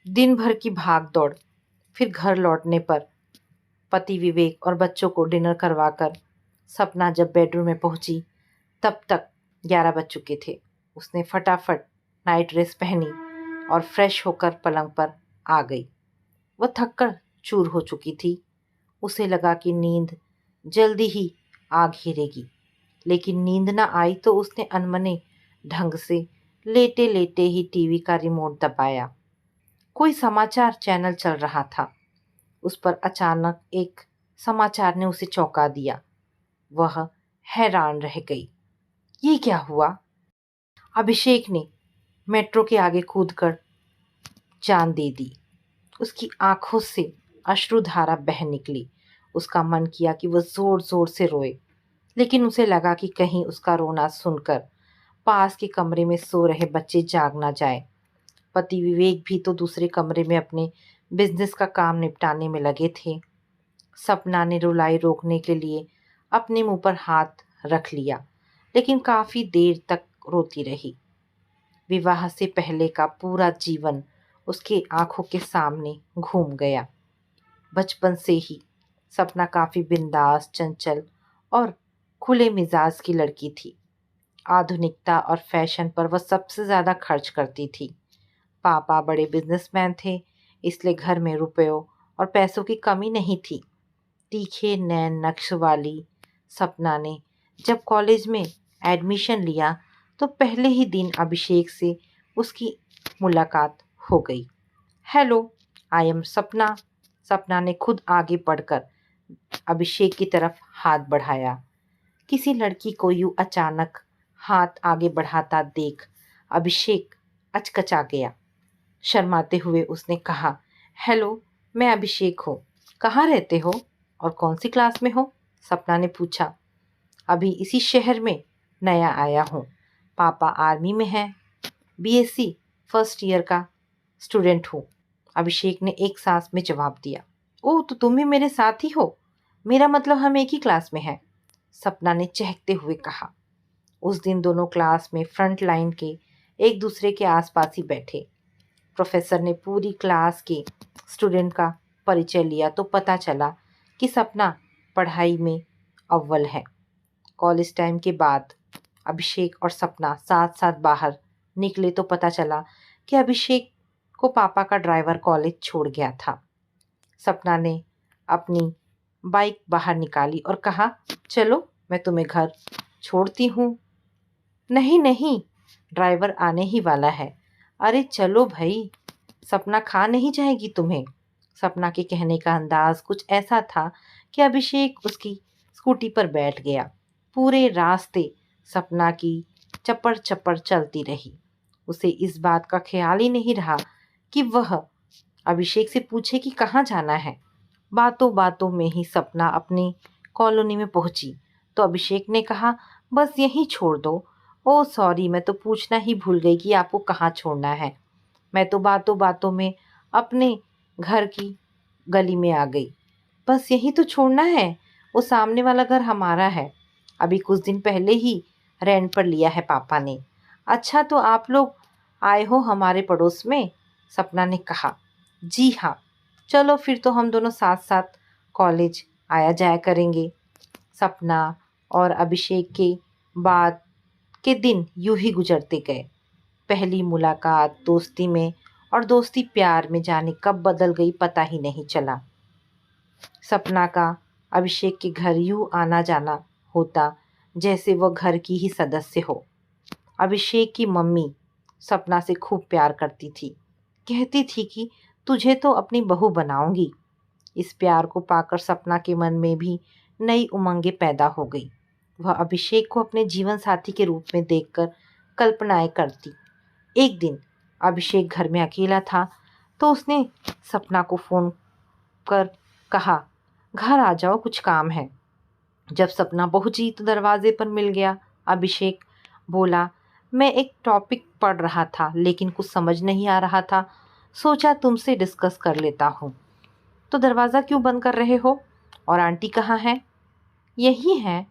दिन भर की भाग दौड़, फिर घर लौटने पर पति विवेक और बच्चों को डिनर करवाकर सपना जब बेडरूम में पहुंची तब तक 11 बज चुके थे। उसने फटाफट नाइट ड्रेस पहनी और फ्रेश होकर पलंग पर आ गई। वह थककर चूर हो चुकी थी। उसे लगा कि नींद जल्दी ही आ घेरेगी, लेकिन नींद न आई तो उसने अनमने ढंग से लेटे लेटे ही टीवी का रिमोट दबाया। कोई समाचार चैनल चल रहा था। उस पर अचानक एक समाचार ने उसे चौंका दिया। वह हैरान रह गई। ये क्या हुआ? अभिषेक ने मेट्रो के आगे कूदकर जान दे दी। उसकी आंखों से अश्रुधारा बह निकली। उसका मन किया कि वह जोर जोर से रोए, लेकिन उसे लगा कि कहीं उसका रोना सुनकर पास के कमरे में सो रहे बच्चे जाग ना जाए। पति विवेक भी तो दूसरे कमरे में अपने बिजनेस का काम निपटाने में लगे थे। सपना ने रुलाई रोकने के लिए अपने मुंह पर हाथ रख लिया, लेकिन काफी देर तक रोती रही। विवाह से पहले का पूरा जीवन उसके आंखों के सामने घूम गया। बचपन से ही सपना काफी बिंदास, चंचल और खुले मिजाज की लड़की थी। आधुनिकता और फैशन पर वह सबसे ज्यादा खर्च करती थी। पापा बड़े बिजनेसमैन थे, इसलिए घर में रुपयों और पैसों की कमी नहीं थी। तीखे नैन नक्श वाली सपना ने जब कॉलेज में एडमिशन लिया तो पहले ही दिन अभिषेक से उसकी मुलाकात हो गई। हेलो, आई एम सपना। सपना ने खुद आगे बढ़कर अभिषेक की तरफ हाथ बढ़ाया। किसी लड़की को यूं अचानक हाथ आगे बढ़ाता देख अभिषेक अचकचा गया। शर्माते हुए उसने कहा, हेलो, मैं अभिषेक हूँ। कहाँ रहते हो और कौन सी क्लास में हो? सपना ने पूछा। अभी इसी शहर में नया आया हूँ। पापा आर्मी में हैं। बीएससी फर्स्ट ईयर का स्टूडेंट हूँ। अभिषेक ने एक सांस में जवाब दिया। ओह, तो तुम भी मेरे साथ ही हो। मेरा मतलब हम एक ही क्लास में हैं, सपना ने चहकते हुए कहा। उस दिन दोनों क्लास में फ्रंट लाइन के एक दूसरे के आसपास ही बैठे। प्रोफेसर ने पूरी क्लास के स्टूडेंट का परिचय लिया तो पता चला कि सपना पढ़ाई में अव्वल है। कॉलेज टाइम के बाद अभिषेक और सपना साथ साथ बाहर निकले तो पता चला कि अभिषेक को पापा का ड्राइवर कॉलेज छोड़ गया था। सपना ने अपनी बाइक बाहर निकाली और कहा, चलो मैं तुम्हें घर छोड़ती हूँ। नहीं नहीं, ड्राइवर आने ही वाला है। अरे चलो भाई, सपना खा नहीं जाएगी तुम्हें। सपना के कहने का अंदाज कुछ ऐसा था कि अभिषेक उसकी स्कूटी पर बैठ गया। पूरे रास्ते सपना की चप्पड़ चप्पड़ चलती रही। उसे इस बात का ख्याल ही नहीं रहा कि वह अभिषेक से पूछे कि कहाँ जाना है। बातों बातों में ही सपना अपनी कॉलोनी में पहुंची तो अभिषेक ने कहा, बस यहीं छोड़ दो। ओह सॉरी, मैं तो पूछना ही भूल गई कि आपको कहाँ छोड़ना है। मैं तो बातों बातों में अपने घर की गली में आ गई। बस यही तो छोड़ना है, वो सामने वाला घर हमारा है। अभी कुछ दिन पहले ही रेंट पर लिया है पापा ने। अच्छा, तो आप लोग आए हो हमारे पड़ोस में? सपना ने कहा। जी हाँ, चलो फिर तो हम दोनों साथ साथ कॉलेज आया जाया करेंगे। सपना और अभिषेक के बाद के दिन यूं ही गुजरते गए। पहली मुलाकात दोस्ती में और दोस्ती प्यार में जाने कब बदल गई पता ही नहीं चला। सपना का अभिषेक के घर यूं आना जाना होता जैसे वह घर की ही सदस्य हो। अभिषेक की मम्मी सपना से खूब प्यार करती थी। कहती थी कि तुझे तो अपनी बहू बनाऊंगी। इस प्यार को पाकर सपना के मन में भी नई उमंगें पैदा हो गई। वह अभिषेक को अपने जीवन साथी के रूप में देखकर कल्पनाएं करती। एक दिन अभिषेक घर में अकेला था तो उसने सपना को फ़ोन कर कहा, घर आ जाओ, कुछ काम है। जब सपना पहुंची तो दरवाजे पर मिल गया। अभिषेक बोला, मैं एक टॉपिक पढ़ रहा था लेकिन कुछ समझ नहीं आ रहा था, सोचा तुमसे डिस्कस कर लेता हूँ। तो दरवाज़ा क्यों बंद कर रहे हो? और आंटी कहाँ है? यही है।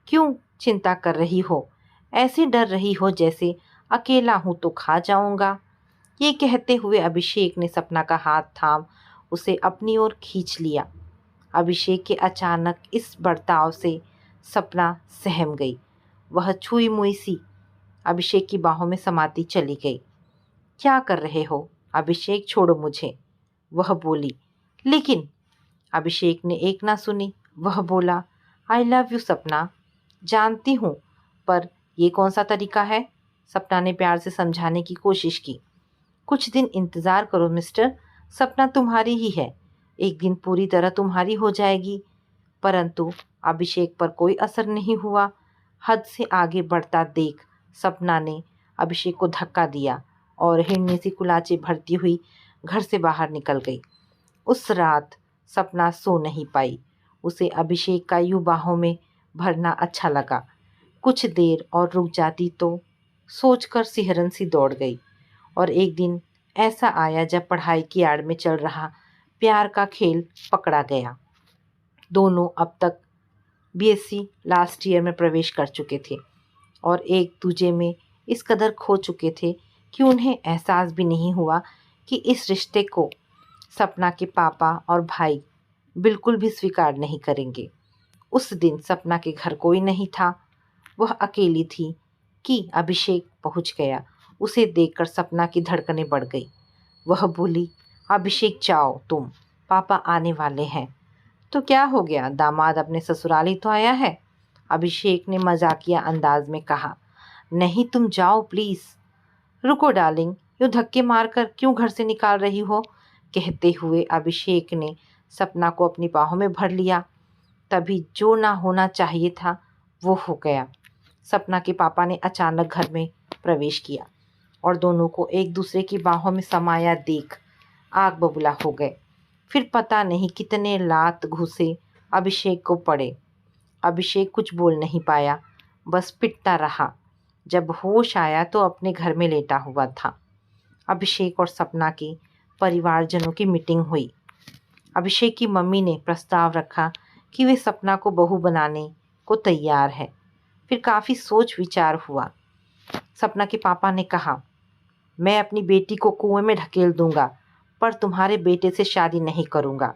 क्यों चिंता कर रही हो? ऐसे डर रही हो जैसे अकेला हूँ तो खा जाऊंगा। ये कहते हुए अभिषेक ने सपना का हाथ थाम उसे अपनी ओर खींच लिया। अभिषेक के अचानक इस बर्ताव से सपना सहम गई। वह छुई मुई सी अभिषेक की बाहों में समाती चली गई। क्या कर रहे हो अभिषेक, छोड़ो मुझे, वह बोली। लेकिन अभिषेक ने एक ना सुनी। वह बोला, आई लव यू सपना। जानती हूँ, पर ये कौन सा तरीका है? सपना ने प्यार से समझाने की कोशिश की। कुछ दिन इंतज़ार करो मिस्टर, सपना तुम्हारी ही है, एक दिन पूरी तरह तुम्हारी हो जाएगी। परंतु अभिषेक पर कोई असर नहीं हुआ। हद से आगे बढ़ता देख सपना ने अभिषेक को धक्का दिया और हिरनी सी कुलाचे भरती हुई घर से बाहर निकल गई। उस रात सपना सो नहीं पाई। उसे अभिषेक का यूं बाहों में भरना अच्छा लगा। कुछ देर और रुक जाती तो सोचकर सिहरन सी दौड़ गई। और एक दिन ऐसा आया जब पढ़ाई की आड़ में चल रहा प्यार का खेल पकड़ा गया। दोनों अब तक बीएससी लास्ट ईयर में प्रवेश कर चुके थे और एक दूजे में इस कदर खो चुके थे कि उन्हें एहसास भी नहीं हुआ कि इस रिश्ते को सपना के पापा और भाई बिल्कुल भी स्वीकार नहीं करेंगे। उस दिन सपना के घर कोई नहीं था। वह अकेली थी कि अभिषेक पहुंच गया। उसे देखकर सपना की धड़कनें बढ़ गई। वह बोली, अभिषेक जाओ तुम, पापा आने वाले हैं। तो क्या हो गया, दामाद अपने ससुराल ही तो आया है, अभिषेक ने मजाकिया अंदाज में कहा। नहीं तुम जाओ प्लीज़। रुको डार्लिंग, यूँ धक्के मारकर क्यों घर से निकाल रही हो? कहते हुए अभिषेक ने सपना को अपनी बाहों में भर लिया। तभी जो ना होना चाहिए था वो हो गया। सपना के पापा ने अचानक घर में प्रवेश किया और दोनों को एक दूसरे की बाहों में समाया देख आग बबूला हो गए। फिर पता नहीं कितने लात घुसे अभिषेक को पड़े। अभिषेक कुछ बोल नहीं पाया, बस पिटता रहा। जब होश आया तो अपने घर में लेटा हुआ था। अभिषेक और सपना के परिवारजनों की मीटिंग हुई। अभिषेक की मम्मी ने प्रस्ताव रखा कि वे सपना को बहू बनाने को तैयार है। फिर काफ़ी सोच विचार हुआ। सपना के पापा ने कहा, मैं अपनी बेटी को कुएं में ढकेल दूंगा, पर तुम्हारे बेटे से शादी नहीं करूंगा।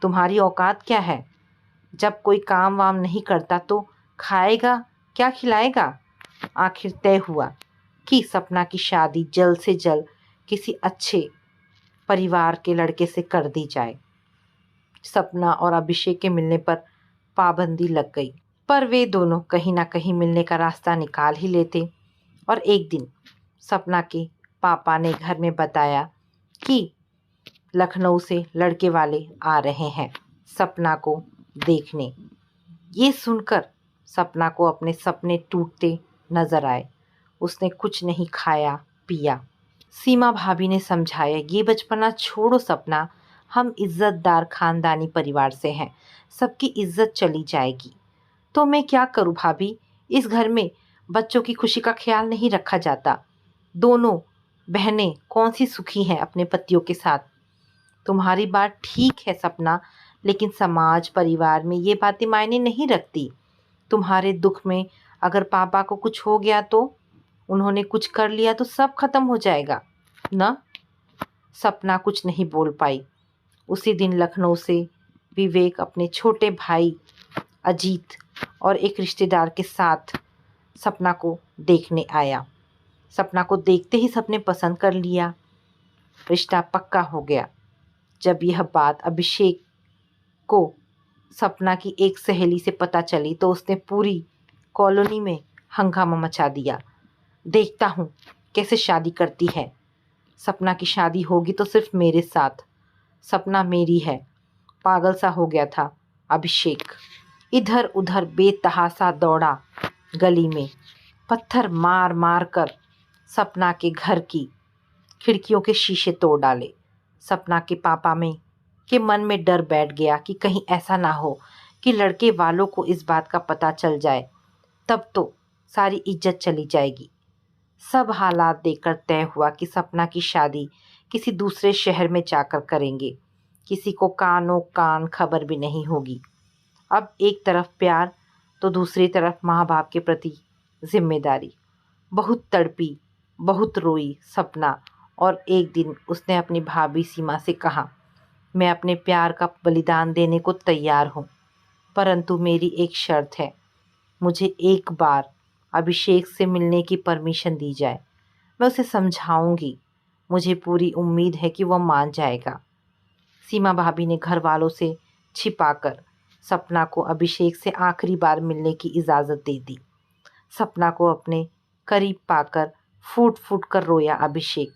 तुम्हारी औकात क्या है? जब कोई काम वाम नहीं करता तो खाएगा क्या, खिलाएगा? आखिर तय हुआ कि सपना की शादी जल्द से जल्द किसी अच्छे परिवार के लड़के से कर दी जाए। सपना और अभिषेक के मिलने पर पाबंदी लग गई, पर वे दोनों कहीं ना कहीं मिलने का रास्ता निकाल ही लेते। और एक दिन सपना के पापा ने घर में बताया कि लखनऊ से लड़के वाले आ रहे हैं सपना को देखने। ये सुनकर सपना को अपने सपने टूटते नजर आए। उसने कुछ नहीं खाया पिया। सीमा भाभी ने समझाया, ये बचपना छोड़ो सपना, हम इज्जतदार खानदानी परिवार से हैं, सबकी इज्जत चली जाएगी। तो मैं क्या करूं भाभी, इस घर में बच्चों की खुशी का ख्याल नहीं रखा जाता। दोनों बहनें कौन सी सुखी हैं अपने पतियों के साथ। तुम्हारी बात ठीक है सपना, लेकिन समाज परिवार में ये बातें मायने नहीं रखती। तुम्हारे दुख में अगर पापा को कुछ हो गया तो, उन्होंने कुछ कर लिया तो सब खत्म हो जाएगा ना। सपना कुछ नहीं बोल पाई। उसी दिन लखनऊ से विवेक अपने छोटे भाई अजीत और एक रिश्तेदार के साथ सपना को देखने आया। सपना को देखते ही सबने पसंद कर लिया। रिश्ता पक्का हो गया। जब यह बात अभिषेक को सपना की एक सहेली से पता चली तो उसने पूरी कॉलोनी में हंगामा मचा दिया। देखता हूँ कैसे शादी करती है। सपना की शादी होगी तो सिर्फ मेरे साथ। सपना मेरी है। पागल सा हो गया था अभिषेक। इधर उधर बेतहासा दौड़ा गली में, पत्थर मार मार कर सपना के घर की खिड़कियों के शीशे तोड़ डाले। सपना के पापा में के मन में डर बैठ गया कि कहीं ऐसा ना हो कि लड़के वालों को इस बात का पता चल जाए, तब तो सारी इज्जत चली जाएगी। सब हालात देखकर तय हुआ कि सपना की शादी किसी दूसरे शहर में जाकर करेंगे। किसी को कानों कान खबर भी नहीं होगी। अब एक तरफ प्यार तो दूसरी तरफ माँ बाप के प्रति जिम्मेदारी। बहुत तड़पी, बहुत रोई सपना और एक दिन उसने अपनी भाभी सीमा से कहा, मैं अपने प्यार का बलिदान देने को तैयार हूँ, परंतु मेरी एक शर्त है। मुझे एक बार अभिषेक से मिलने की परमिशन दी जाए। मैं उसे समझाऊंगी। मुझे पूरी उम्मीद है कि वह मान जाएगा। सीमा भाभी ने घर वालों से छिपाकर सपना को अभिषेक से आखिरी बार मिलने की इजाज़त दे दी। सपना को अपने करीब पाकर फूट फूट कर रोया अभिषेक।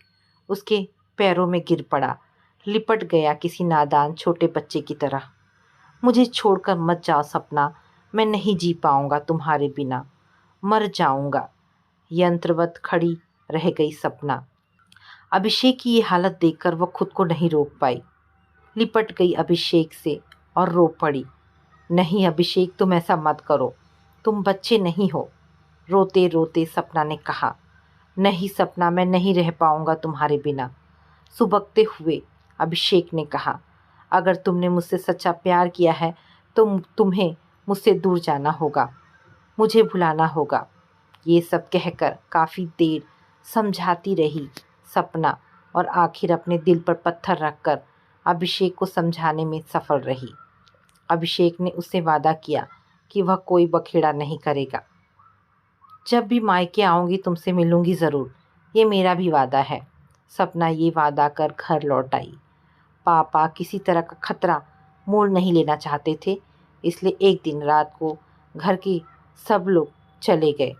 उसके पैरों में गिर पड़ा, लिपट गया किसी नादान छोटे बच्चे की तरह। मुझे छोड़कर मत जाओ सपना, मैं नहीं जी पाऊंगा तुम्हारे बिना, मर जाऊंगा। यंत्रवत खड़ी रह गई सपना। अभिषेक की ये हालत देखकर वह खुद को नहीं रोक पाई। लिपट गई अभिषेक से और रो पड़ी। नहीं अभिषेक, तुम ऐसा मत करो, तुम बच्चे नहीं हो। रोते रोते सपना ने कहा, नहीं सपना, मैं नहीं रह पाऊंगा तुम्हारे बिना। सुबकते हुए अभिषेक ने कहा, अगर तुमने मुझसे सच्चा प्यार किया है तो तुम्हें मुझसे दूर जाना होगा, मुझे भुलाना होगा। ये सब कहकर काफ़ी देर समझाती रही सपना और आखिर अपने दिल पर पत्थर रखकर अभिषेक को समझाने में सफल रही। अभिषेक ने उससे वादा किया कि वह कोई बखेड़ा नहीं करेगा। जब भी मायके आऊँगी तुमसे मिलूँगी ज़रूर, ये मेरा भी वादा है। सपना ये वादा कर घर लौट आई। पापा किसी तरह का खतरा मोल नहीं लेना चाहते थे, इसलिए एक दिन रात को घर के सब लोग चले गए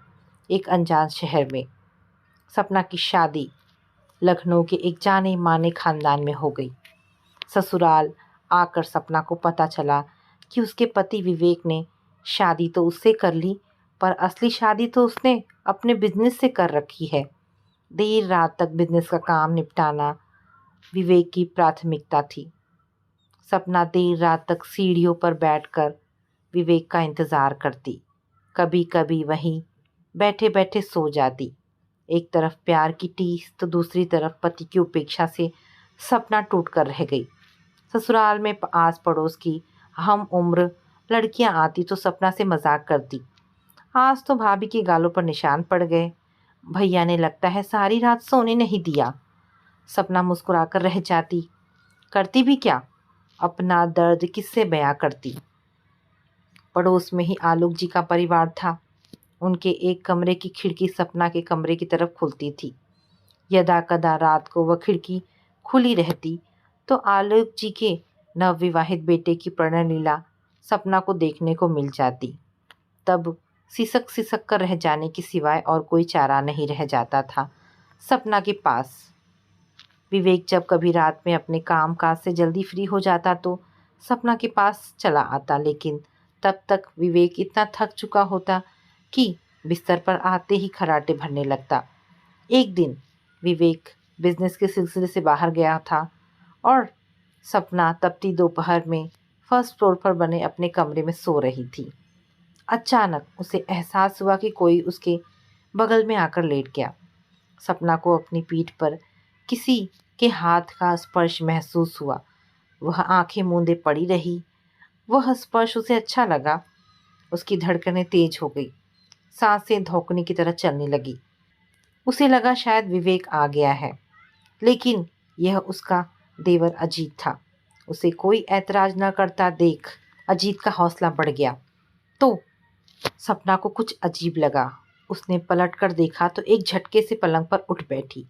एक अनजान शहर में। सपना की शादी लखनऊ के एक जाने माने खानदान में हो गई। ससुराल आकर सपना को पता चला कि उसके पति विवेक ने शादी तो उससे कर ली, पर असली शादी तो उसने अपने बिजनेस से कर रखी है। देर रात तक बिजनेस का काम निपटाना विवेक की प्राथमिकता थी। सपना देर रात तक सीढ़ियों पर बैठकर विवेक का इंतज़ार करती। कभी कभी वहीं बैठे बैठे सो जाती। एक तरफ प्यार की टीस तो दूसरी तरफ पति की उपेक्षा से सपना टूट कर रह गई। ससुराल में आस पड़ोस की हम उम्र लड़कियां आती तो सपना से मजाक करती। आज तो भाभी की गालों पर निशान पड़ गए। भैया ने लगता है सारी रात सोने नहीं दिया। सपना मुस्कुराकर रह जाती। करती भी क्या, अपना दर्द किससे बयां करती। पड़ोस में ही आलोक जी का परिवार था। उनके एक कमरे की खिड़की सपना के कमरे की तरफ खुलती थी। यदा कदा रात को वह खिड़की खुली रहती तो आलोक जी के नवविवाहित बेटे की प्रणय लीला सपना को देखने को मिल जाती। तब सिसक सिसक कर रह जाने के सिवाय और कोई चारा नहीं रह जाता था सपना के पास। विवेक जब कभी रात में अपने काम काज से जल्दी फ्री हो जाता तो सपना के पास चला आता, लेकिन तब तक विवेक इतना थक चुका होता कि बिस्तर पर आते ही खर्राटे भरने लगता। एक दिन विवेक बिजनेस के सिलसिले से बाहर गया था और सपना तपती दोपहर में फर्स्ट फ्लोर पर बने अपने कमरे में सो रही थी। अचानक उसे एहसास हुआ कि कोई उसके बगल में आकर लेट गया। सपना को अपनी पीठ पर किसी के हाथ का स्पर्श महसूस हुआ। वह आंखें मूंदे पड़ी रही। वह स्पर्श उसे अच्छा लगा। उसकी धड़कनें तेज हो गई, सांसें धौंकने की तरह चलने लगी। उसे लगा शायद विवेक आ गया है, लेकिन यह उसका देवर अजीत था। उसे कोई ऐतराज न करता देख अजीत का हौसला बढ़ गया। तो सपना को कुछ अजीब लगा। उसने पलट कर देखा तो एक झटके से पलंग पर उठ बैठी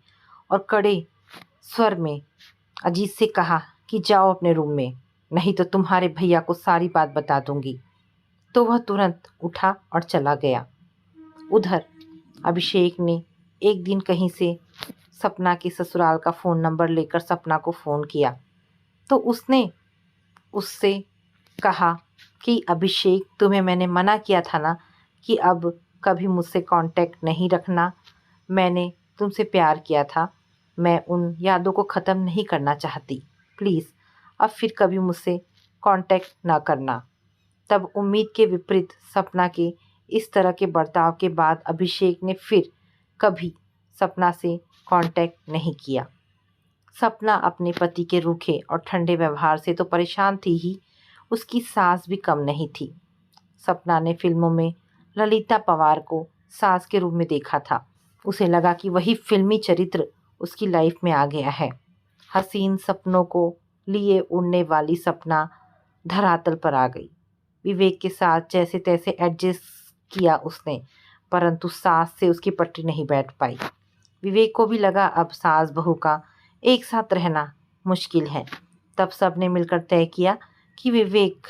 और कड़े स्वर में अजीत से कहा कि जाओ अपने रूम में, नहीं तो तुम्हारे भैया को सारी बात बता दूंगी। तो वह तुरंत उठा और चला गया। उधर अभिषेक ने एक दिन कहीं से सपना के ससुराल का फ़ोन नंबर लेकर सपना को फ़ोन किया तो उसने उससे कहा कि अभिषेक, तुम्हें मैंने मना किया था ना कि अब कभी मुझसे कांटेक्ट नहीं रखना। मैंने तुमसे प्यार किया था, मैं उन यादों को ख़त्म नहीं करना चाहती। प्लीज़ अब फिर कभी मुझसे कांटेक्ट ना करना। तब उम्मीद के विपरीत सपना के इस तरह के बर्ताव के बाद अभिषेक ने फिर कभी सपना से कांटेक्ट नहीं किया। सपना अपने पति के रूखे और ठंडे व्यवहार से तो परेशान थी ही, उसकी सास भी कम नहीं थी। सपना ने फिल्मों में ललिता पवार को सास के रूप में देखा था। उसे लगा कि वही फिल्मी चरित्र उसकी लाइफ में आ गया है। हसीन सपनों को लिए उड़ने वाली सपना धरातल पर आ गई। विवेक के साथ जैसे तैसे एडजस्ट किया उसने, परंतु सास से उसकी पटरी नहीं बैठ पाई। विवेक को भी लगा अब सास बहू का एक साथ रहना मुश्किल है। तब सब ने मिलकर तय किया कि विवेक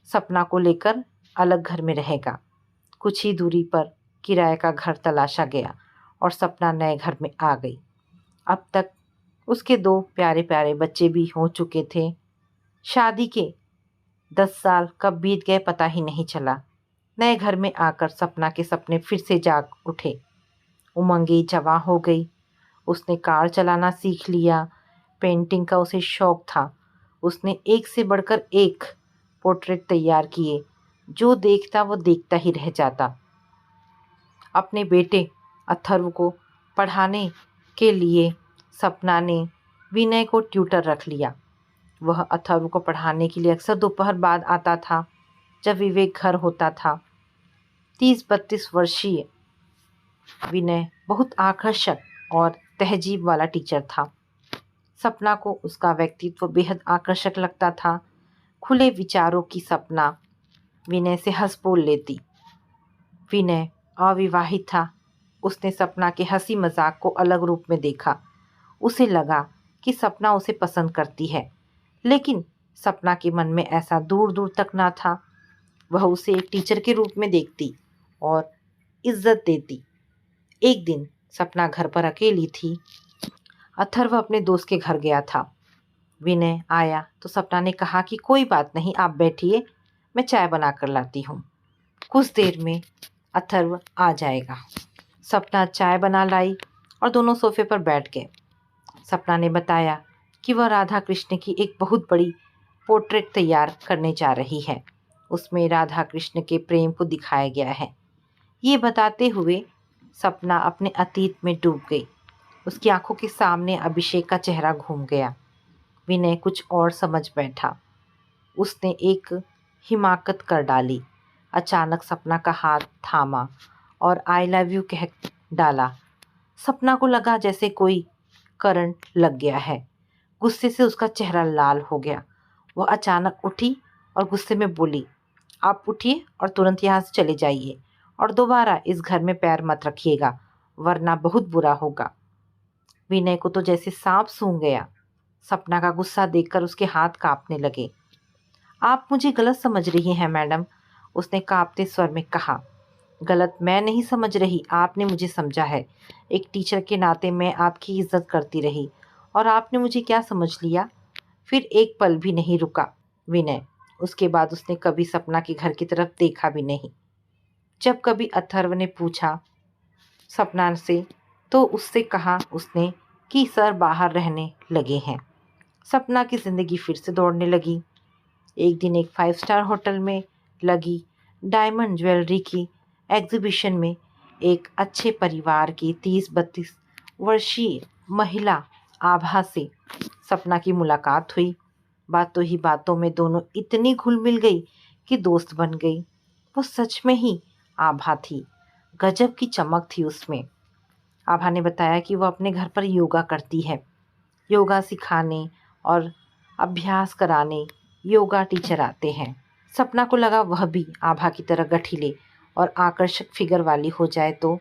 सपना को लेकर अलग घर में रहेगा। कुछ ही दूरी पर किराए का घर तलाशा गया और सपना नए घर में आ गई। अब तक उसके 2 प्यारे प्यारे बच्चे भी हो चुके थे। शादी के 10 साल कब बीत गए पता ही नहीं चला। नए घर में आकर सपना के सपने फिर से जाग उठे। उमंगे जवां हो गई। उसने कार चलाना सीख लिया। पेंटिंग का उसे शौक था। उसने एक से बढ़कर एक पोर्ट्रेट तैयार किए। जो देखता वो देखता ही रह जाता। अपने बेटे अथर्व को पढ़ाने के लिए सपना ने विनय को ट्यूटर रख लिया। वह अथर्व को पढ़ाने के लिए अक्सर दोपहर बाद आता था जब विवेक घर होता था। 30-32 वर्षीय विनय बहुत आकर्षक और तहजीब वाला टीचर था। सपना को उसका व्यक्तित्व बेहद आकर्षक लगता था। खुले विचारों की सपना विनय से हंस बोल लेती। विनय अविवाहित था। उसने सपना के हंसी मजाक को अलग रूप में देखा। उसे लगा कि सपना उसे पसंद करती है, लेकिन सपना के मन में ऐसा दूर दूर तक ना था। वह उसे एक टीचर के रूप में देखती और इज्जत देती। एक दिन सपना घर पर अकेली थी। अथर्व अपने दोस्त के घर गया था। विनय आया तो सपना ने कहा कि कोई बात नहीं, आप बैठिए, मैं चाय बना कर लाती हूँ। कुछ देर में अथर्व आ जाएगा। सपना चाय बना लाई और दोनों सोफे पर बैठ गए। सपना ने बताया कि वह राधा कृष्ण की एक बहुत बड़ी पोर्ट्रेट तैयार करने जा रही है। उसमें राधा कृष्ण के प्रेम को दिखाया गया है। ये बताते हुए सपना अपने अतीत में डूब गई। उसकी आंखों के सामने अभिषेक का चेहरा घूम गया। विनय कुछ और समझ बैठा। उसने एक हिमाकत कर डाली। अचानक सपना का हाथ थामा और आई लव यू कह डाला। सपना को लगा जैसे कोई करंट लग गया है। गुस्से से उसका चेहरा लाल हो गया। वह अचानक उठी और गुस्से में बोली, आप उठिए और तुरंत यहाँ से चले जाइए और दोबारा इस घर में पैर मत रखिएगा, वरना बहुत बुरा होगा। विनय को तो जैसे सांप सूंघ गया। सपना का गुस्सा देखकर उसके हाथ कांपने लगे। आप मुझे गलत समझ रही हैं मैडम, उसने कांपते स्वर में कहा। गलत मैं नहीं समझ रही, आपने मुझे समझा है। एक टीचर के नाते मैं आपकी इज्जत करती रही और आपने मुझे क्या समझ लिया। फिर एक पल भी नहीं रुका विनय। उसके बाद उसने कभी सपना के घर की तरफ देखा भी नहीं। जब कभी अथर्व ने पूछा सपना से तो उससे कहा उसने कि सर बाहर रहने लगे हैं। सपना की ज़िंदगी फिर से दौड़ने लगी। एक दिन एक 5 स्टार होटल में लगी डायमंड ज्वेलरी की एग्जीबिशन में एक अच्छे परिवार की 30-32 वर्षीय महिला आभा से सपना की मुलाकात हुई। बातों ही बातों में दोनों इतनी घुल मिल गई कि दोस्त बन गई। वो सच में ही आभा थी। गजब की चमक थी उसमें। आभा ने बताया कि वो अपने घर पर योगा करती है। योगा सिखाने और अभ्यास कराने योगा टीचर आते हैं। सपना को लगा वह भी आभा की तरह गठीले और आकर्षक फिगर वाली हो जाए तो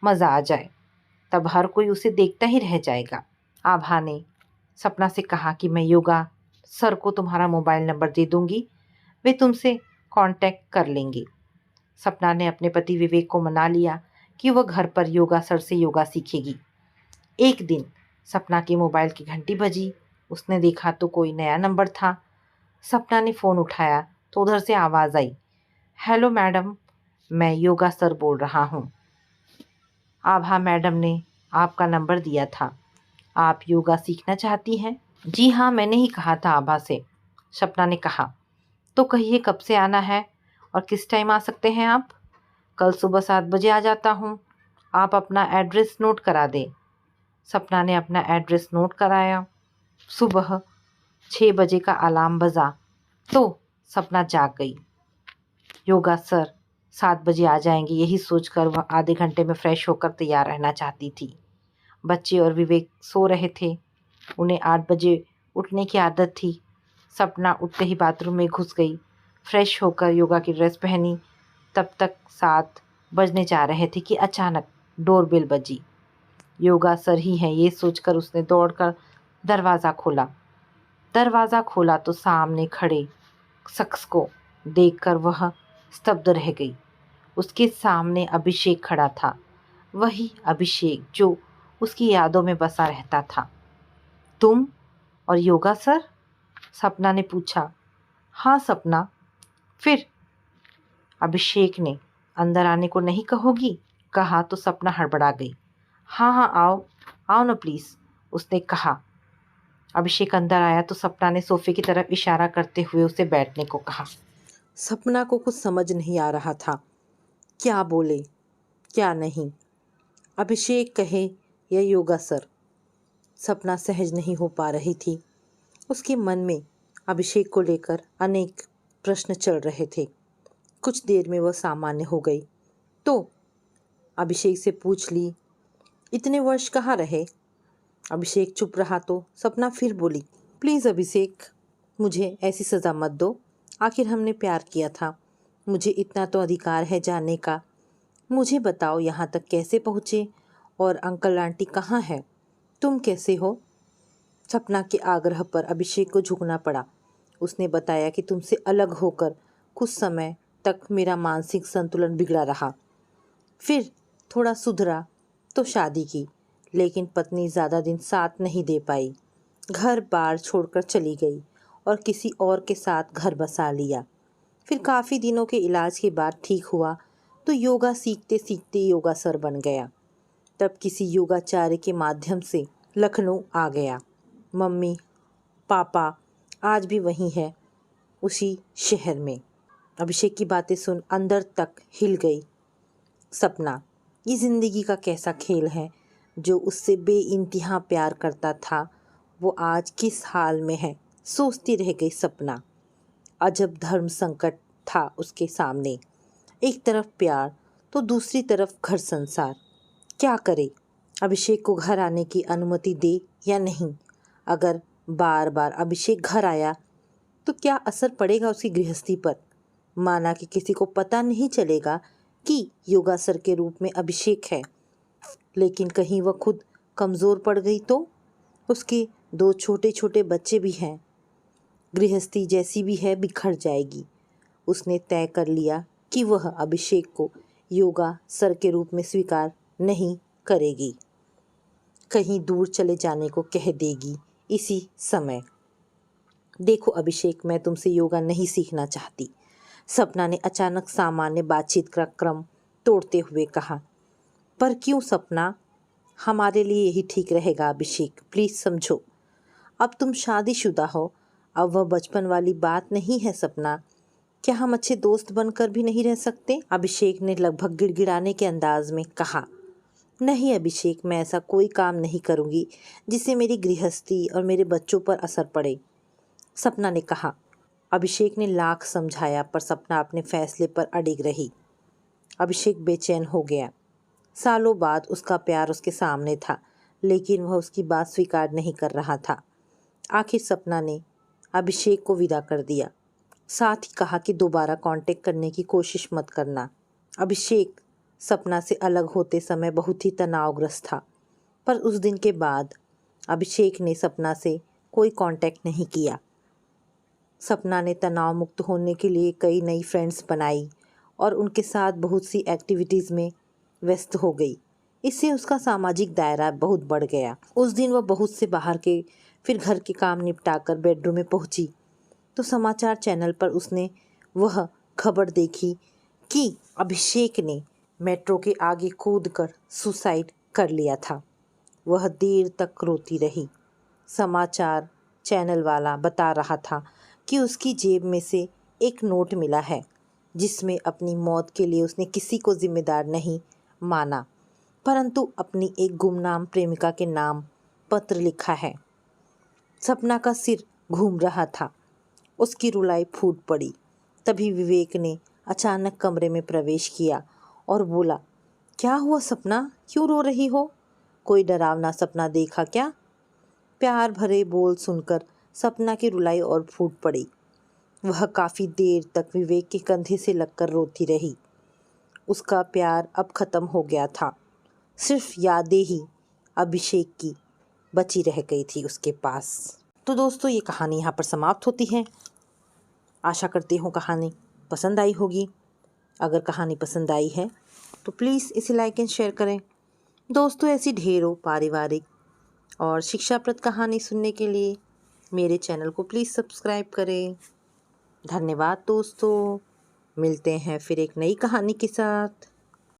मज़ा आ जाए। तब हर कोई उसे देखता ही रह जाएगा। आभा ने सपना से कहा कि मैं योगा सर को तुम्हारा मोबाइल नंबर दे दूंगी, वे तुमसे कांटेक्ट कर लेंगे। सपना ने अपने पति विवेक को मना लिया कि वह घर पर योगा सर से योगा सीखेगी। एक दिन सपना के मोबाइल की घंटी बजी। उसने देखा तो कोई नया नंबर था। सपना ने फ़ोन उठाया तो उधर से आवाज़ आई, हेलो मैडम, मैं योगा सर बोल रहा हूँ। आभा मैडम ने आपका नंबर दिया था। आप योगा सीखना चाहती हैं? जी हाँ, मैंने ही कहा था आभा से। सपना ने कहा, तो कहिए कब से आना है और किस टाइम आ सकते हैं आप? कल सुबह 7 बजे आ जाता हूँ। आप अपना एड्रेस नोट करा दें। सपना ने अपना एड्रेस नोट कराया। सुबह 6 बजे का अलार्म बजा तो सपना जाग गई। योगा सर 7 बजे आ जाएंगे, यही सोचकर वह आधे घंटे में फ्रेश होकर तैयार रहना चाहती थी। बच्चे और विवेक सो रहे थे। उन्हें 8 बजे उठने की आदत थी। सपना उठते ही बाथरूम में घुस गई। फ्रेश होकर योगा की ड्रेस पहनी। तब तक 7 बजने जा रहे थे कि अचानक डोरबेल बजी। योगा सर ही है ये सोचकर उसने दौड़कर दरवाज़ा खोला तो सामने खड़े शख्स को देखकर वह स्तब्ध रह गई। उसके सामने अभिषेक खड़ा था, वही अभिषेक जो उसकी यादों में बसा रहता था। तुम और योगा सर? सपना ने पूछा। हाँ सपना, फिर? अभिषेक ने। अंदर आने को नहीं कहोगी? कहा तो सपना हड़बड़ा गई। हाँ हाँ आओ, आओ ना प्लीज़, उसने कहा। अभिषेक अंदर आया तो सपना ने सोफे की तरफ इशारा करते हुए उसे बैठने को कहा। सपना को कुछ समझ नहीं आ रहा था, क्या बोले क्या नहीं। अभिषेक कहे या योगा सर, सपना सहज नहीं हो पा रही थी। उसके मन में अभिषेक को लेकर अनेक प्रश्न चल रहे थे। कुछ देर में वह सामान्य हो गई तो अभिषेक से पूछ ली, इतने वर्ष कहाँ रहे? अभिषेक चुप रहा तो सपना फिर बोली, प्लीज़ अभिषेक, मुझे ऐसी सज़ा मत दो। आखिर हमने प्यार किया था। मुझे इतना तो अधिकार है जानने का। मुझे बताओ यहाँ तक कैसे पहुँचे और अंकल आंटी कहाँ है? तुम कैसे हो? सपना के आग्रह पर अभिषेक को झुकना पड़ा। उसने बताया कि तुमसे अलग होकर कुछ समय तक मेरा मानसिक संतुलन बिगड़ा रहा। फिर थोड़ा सुधरा तो शादी की, लेकिन पत्नी ज़्यादा दिन साथ नहीं दे पाई। घर बार छोड़कर चली गई और किसी और के साथ घर बसा लिया। फिर काफ़ी दिनों के इलाज के बाद ठीक हुआ तो योगा सीखते सीखते योगा सर बन गया। तब किसी योगाचार्य के माध्यम से लखनऊ आ गया। मम्मी पापा आज भी वहीं है, उसी शहर में। अभिषेक की बातें सुन अंदर तक हिल गई सपना। ये ज़िंदगी का कैसा खेल है? जो उससे बेइंतहा प्यार करता था वो आज किस हाल में है, सोचती रह गई सपना। अजब धर्म संकट था उसके सामने, एक तरफ प्यार तो दूसरी तरफ घर संसार। क्या करे? अभिषेक को घर आने की अनुमति दे या नहीं? अगर बार बार अभिषेक घर आया तो क्या असर पड़ेगा उसकी गृहस्थी पर? माना कि किसी को पता नहीं चलेगा कि योगा सर के रूप में अभिषेक है, लेकिन कहीं वह खुद कमज़ोर पड़ गई तो? उसके 2 छोटे छोटे बच्चे भी हैं। गृहस्थी जैसी भी है बिखर जाएगी। उसने तय कर लिया कि वह अभिषेक को योगा सर के रूप में स्वीकार नहीं करेगी। कहीं दूर चले जाने को कह देगी इसी समय। देखो अभिषेक, मैं तुमसे योगा नहीं सीखना चाहती, सपना ने अचानक सामान्य बातचीत का क्रम तोड़ते हुए कहा। पर क्यों सपना? हमारे लिए यही ठीक रहेगा अभिषेक, प्लीज़ समझो। अब तुम शादीशुदा हो, अब वह बचपन वाली बात नहीं है सपना। क्या हम अच्छे दोस्त बनकर भी नहीं रह सकते? अभिषेक ने लगभग गिड़गिड़ाने के अंदाज में कहा। नहीं अभिषेक, मैं ऐसा कोई काम नहीं करूँगी जिससे मेरी गृहस्थी और मेरे बच्चों पर असर पड़े, सपना ने कहा। अभिषेक ने लाख समझाया पर सपना अपने फैसले पर अडिग रही। अभिषेक बेचैन हो गया। सालों बाद उसका प्यार उसके सामने था, लेकिन वह उसकी बात स्वीकार नहीं कर रहा था। आखिर सपना ने अभिषेक को विदा कर दिया, साथ ही कहा कि दोबारा कांटेक्ट करने की कोशिश मत करना। अभिषेक सपना से अलग होते समय बहुत ही तनावग्रस्त था, पर उस दिन के बाद अभिषेक ने सपना से कोई कांटेक्ट नहीं किया। सपना ने तनाव मुक्त होने के लिए कई नई फ्रेंड्स बनाई और उनके साथ बहुत सी एक्टिविटीज़ में व्यस्त हो गई। इससे उसका सामाजिक दायरा बहुत बढ़ गया। उस दिन वह बहुत से बाहर के फिर घर के काम निपटाकर बेडरूम में पहुंची तो समाचार चैनल पर उसने वह खबर देखी कि अभिषेक ने मेट्रो के आगे कूदकर सुसाइड कर लिया था। वह देर तक रोती रही। समाचार चैनल वाला बता रहा था कि उसकी जेब में से एक नोट मिला है जिसमें अपनी मौत के लिए उसने किसी को जिम्मेदार नहीं माना, परंतु अपनी एक गुमनाम प्रेमिका के नाम पत्र लिखा है। सपना का सिर घूम रहा था, उसकी रुलाई फूट पड़ी। तभी विवेक ने अचानक कमरे में प्रवेश किया और बोला, क्या हुआ सपना, क्यों रो रही हो? कोई डरावना सपना देखा क्या? प्यार भरे बोल सुनकर सपना की रुलाई और फूट पड़ी। वह काफ़ी देर तक विवेक के कंधे से लगकर रोती रही। उसका प्यार अब ख़त्म हो गया था। सिर्फ यादें ही अभिषेक की बची रह गई थी उसके पास। तो दोस्तों, ये कहानी यहाँ पर समाप्त होती है। आशा करती हूँ कहानी पसंद आई होगी। अगर कहानी पसंद आई है तो प्लीज़ इसे लाइक एंड शेयर करें। दोस्तों, ऐसी ढेरों पारिवारिक और शिक्षाप्रद कहानी सुनने के लिए मेरे चैनल को प्लीज़ सब्सक्राइब करें। धन्यवाद दोस्तों। मिलते हैं फिर एक नई कहानी के साथ।